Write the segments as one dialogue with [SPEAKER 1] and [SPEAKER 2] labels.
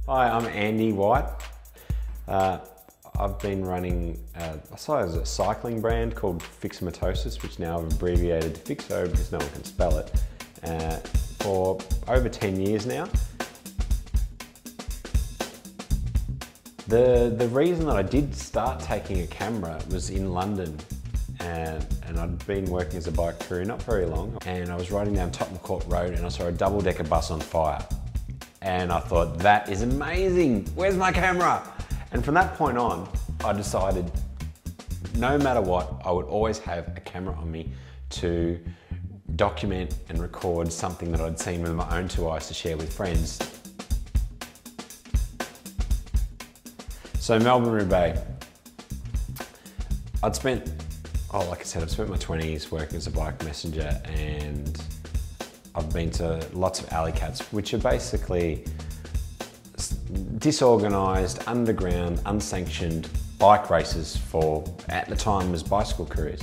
[SPEAKER 1] Hi, I'm Andy White. I've been running a cycling brand called Fyxo, which now I've abbreviated to Fyxo because no one can spell it, for over 10 years now. The reason that I did start taking a camera was in London, and I'd been working as a bike courier not very long, and I was riding down Tottenham Court Road and I saw a double-decker bus on fire. And I thought, that is amazing, where's my camera? And from that point on, I decided no matter what, I would always have a camera on me to document and record something that I'd seen with my own two eyes to share with friends. So Melburn Roobaix, I'd spent my 20s working as a bike messenger, and I've been to lots of alley cats, which are basically disorganised, underground, unsanctioned bike races for, at the time, was bicycle couriers.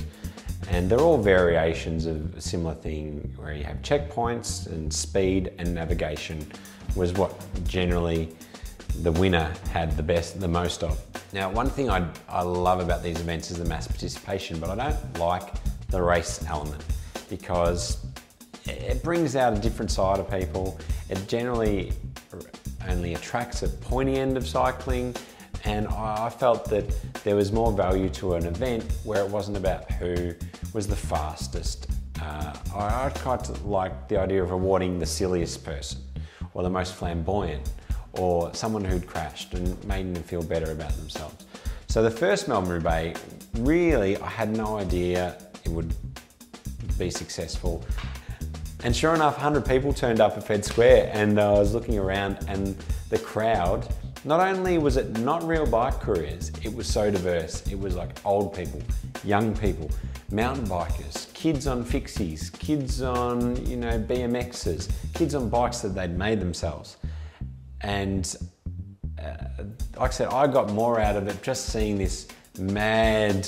[SPEAKER 1] And they're all variations of a similar thing where you have checkpoints, and speed and navigation was what generally the winner had the most of. Now, one thing I love about these events is the mass participation, but I don't like the race element because it brings out a different side of people. It generally only attracts a pointy end of cycling, and I felt that there was more value to an event where it wasn't about who was the fastest. I quite like the idea of rewarding the silliest person, or the most flamboyant, or someone who'd crashed and made them feel better about themselves. So the first Melbourn Roobaix, really, I had no idea it would be successful. And sure enough, 100 people turned up at Fed Square, and I was looking around, and the crowd, not only was it not real bike couriers, it was so diverse. It was like old people, young people, mountain bikers, kids on fixies, kids on BMXs, kids on bikes that they'd made themselves. And like I said, I got more out of it just seeing this mad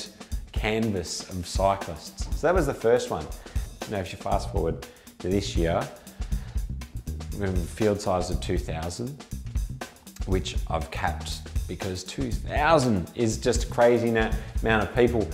[SPEAKER 1] canvas of cyclists. So that was the first one. Now, if you fast forward to this year, we have a field size of 2,000, which I've capped because 2,000 is just a crazy amount of people.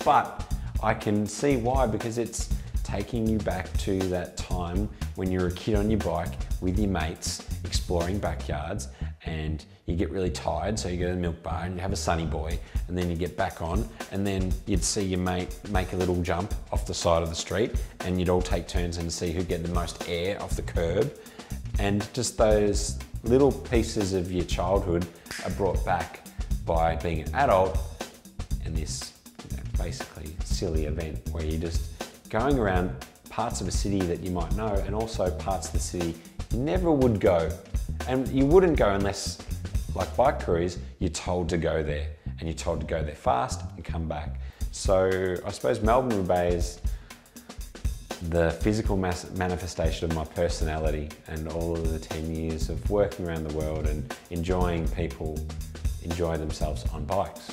[SPEAKER 1] But I can see why, because it's taking you back to that time when you were a kid on your bike with your mates, exploring backyards, and you get really tired, so you go to the milk bar and you have a sunny boy, and then you get back on, and then you'd see your mate make a little jump off the side of the street, and you'd all take turns and see who'd get the most air off the curb. And just those little pieces of your childhood are brought back by being an adult in this basically silly event where you're just going around parts of a city that you might know, and also parts of the city you never would go. And you wouldn't go unless, like bike couriers, you're told to go there, and you're told to go there fast and come back. So I suppose Melburn Roobaix is the physical manifestation of my personality and all of the 10 years of working around the world and enjoying people enjoy themselves on bikes.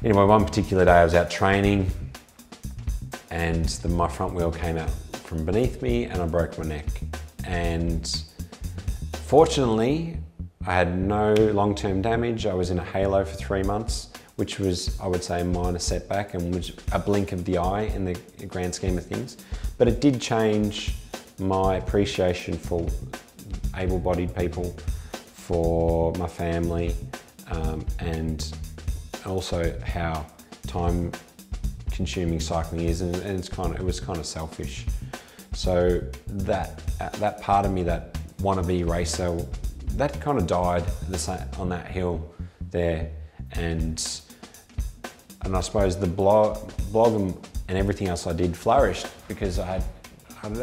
[SPEAKER 1] Anyway, one particular day I was out training, and my front wheel came out from beneath me and I broke my neck. And fortunately, I had no long-term damage. I was in a halo for 3 months, which was, I would say, a minor setback and was a blink of the eye in the grand scheme of things. But it did change my appreciation for able-bodied people, for my family, and also how time-consuming cycling is, and it was kind of selfish. So that part of me, that wannabe racer, that kind of died on that hill there, and I suppose the blog and everything else I did flourished because I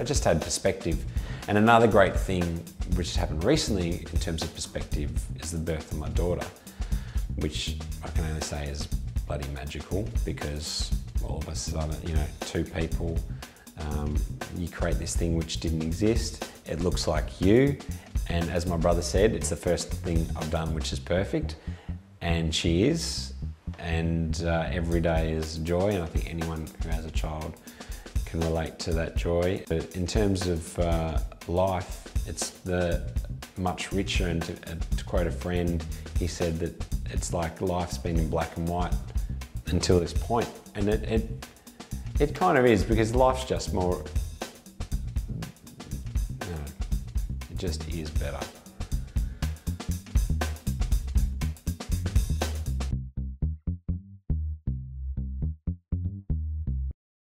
[SPEAKER 1] just had perspective. And another great thing which happened recently in terms of perspective is the birth of my daughter, which I can only say is bloody magical, because all of a sudden, two people, you create this thing which didn't exist. It looks like you, and as my brother said, it's the first thing I've done which is perfect, and she is, and every day is joy, and I think anyone who has a child can relate to that joy. But in terms of life, it's the much richer, and to quote a friend, he said that it's like life's been in black and white until this point. And it kind of is, because life's just more, it just is better.